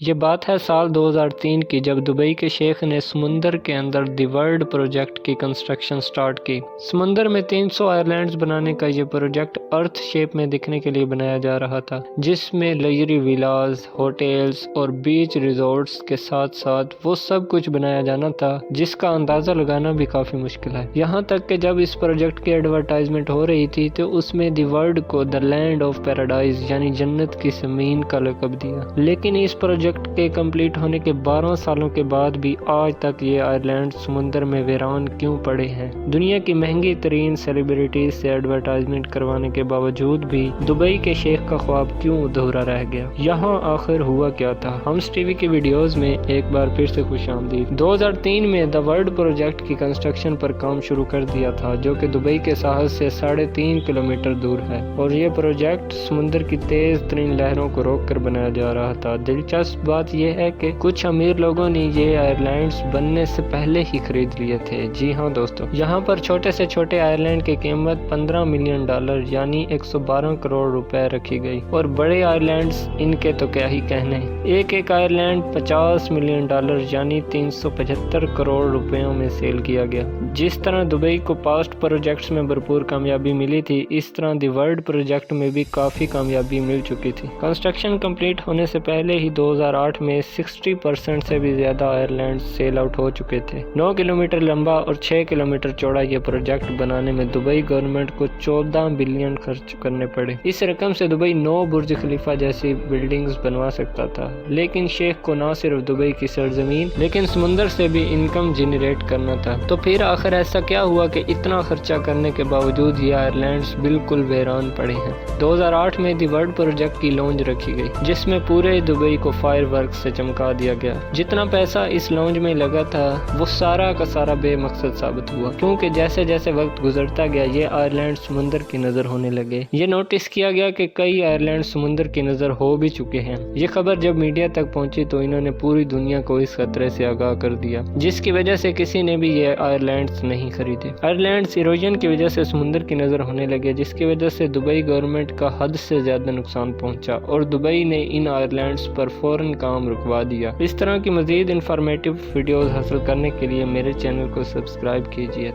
یہ بات ہے سال 2003 کی، جب دبئی کے شیخ نے سمندر کے اندر دی ورلڈ پروجیکٹ کی کنسٹرکشن سٹارٹ کی۔ سمندر میں 300 آئر لینڈز بنانے کا یہ پروجیکٹ ارتھ شیپ میں دکھنے کے لیے بنایا جا رہا تھا، جس میں لگژری ویلاز، ہوٹلز اور بیچ ریزورٹس کے ساتھ ساتھ وہ سب کچھ بنایا جانا تھا جس کا اندازہ لگانا بھی کافی مشکل ہے۔ یہاں تک کہ جب اس پروجیکٹ کی ایڈورٹائزمنٹ ہو رہی تھی تو اس میں دی ورلڈ کو دی لینڈ آف پیراڈائز یعنی جنت کی زمین کا لقب دیا۔ لیکن اس پروجیکٹ کے کمپلیٹ ہونے کے 12 سالوں کے بعد بھی آج تک یہ آئر لینڈ سمندر میں ویران کیوں پڑے ہیں؟ دنیا کی مہنگی ترین سیلیبریٹیز سے ایڈورٹائزمنٹ کروانے کے باوجود بھی دبئی کے شیخ کا خواب کیوں ادھورا رہ گیا؟ یہاں آخر ہوا کیا تھا؟ ہمس ٹی وی کی ویڈیوز میں ایک بار پھر سے خوش آمدید۔ 2003 میں دی ورلڈ پروجیکٹ کی کنسٹرکشن پر کام شروع کر دیا تھا، جو کہ دبئی کے ساحل سے 3.5 کلومیٹر دور ہے، اور یہ پروجیکٹ سمندر کی تیز ترین لہروں کو روک کر بنایا جا رہا تھا۔ دلچسپ بات یہ ہے کہ کچھ امیر لوگوں نے یہ آئر لینڈز بننے سے پہلے ہی خرید لیے تھے۔ جی ہاں دوستو، یہاں پر چھوٹے سے چھوٹے آئر لینڈ کی قیمت $15 ملین یعنی 112 کروڑ روپے رکھی گئی، اور بڑے آئر لینڈز ان کے تو کیا ہی کہنے۔ ایک آئر لینڈ $50 ملین یعنی 375 کروڑ روپیوں میں سیل کیا گیا۔ جس طرح دبئی کو پاسٹ پروجیکٹس میں بھرپور کامیابی ملی تھی، اس طرح دی ورلڈ پروجیکٹ میں بھی کافی کامیابی مل چکی تھی۔ کنسٹرکشن کمپلیٹ ہونے سے پہلے ہی 2008 میں 60% سے بھی زیادہ آئر لینڈ سیل آؤٹ ہو چکے تھے۔ 9 کلومیٹر لمبا اور 6 کلومیٹر چوڑا یہ پروجیکٹ بنانے میں دبئی گورنمنٹ کو 14 بلین خرچ کرنے پڑے۔ اس رقم سے دبئی 9 برج خلیفہ جیسی بلڈنگز بنوا سکتا تھا، لیکن شیخ کو نہ صرف دبئی کی سرزمین لیکن سمندر سے بھی انکم جنریٹ کرنا تھا۔ تو پھر آخر ایسا کیا ہوا کہ اتنا خرچہ کرنے کے باوجود یہ آئر لینڈز بالکل ویران پڑے ہیں؟ 2008 میں دی ورلڈ پروجیکٹ کی لانچ رکھی گئی، جس میں پورے دبئی کو فائر ورک سے چمکا دیا گیا۔ جتنا پیسہ اس لانچ میں لگا تھا وہ سارا کا سارا بے مقصد ثابت ہوا، کیونکہ جیسے جیسے وقت گزرتا گیا یہ آئر لینڈ سمندر کی نظر ہونے لگے۔ یہ نوٹس کیا گیا کہ کئی آئر لینڈ سمندر کی نظر ہو بھی چکے ہیں۔ یہ خبر جب میڈیا تک پہنچی تو انہوں نے پوری دنیا کو اس خطرے سے آگاہ کر دیا، جس کی وجہ سے کسی نے بھی یہ آئر لینڈز نہیں خریدے۔ آئر لینڈز ایروجن کی وجہ سے سمندر کی نظر ہونے لگے، جس کی وجہ سے دبئی گورنمنٹ کا حد سے زیادہ نقصان پہنچا، اور دبئی نے ان آئر لینڈز پر فوراً کام رکوا دیا۔ اس طرح کی مزید انفارمیٹیو ویڈیوز حاصل کرنے کے لیے میرے چینل کو سبسکرائب کیجیے۔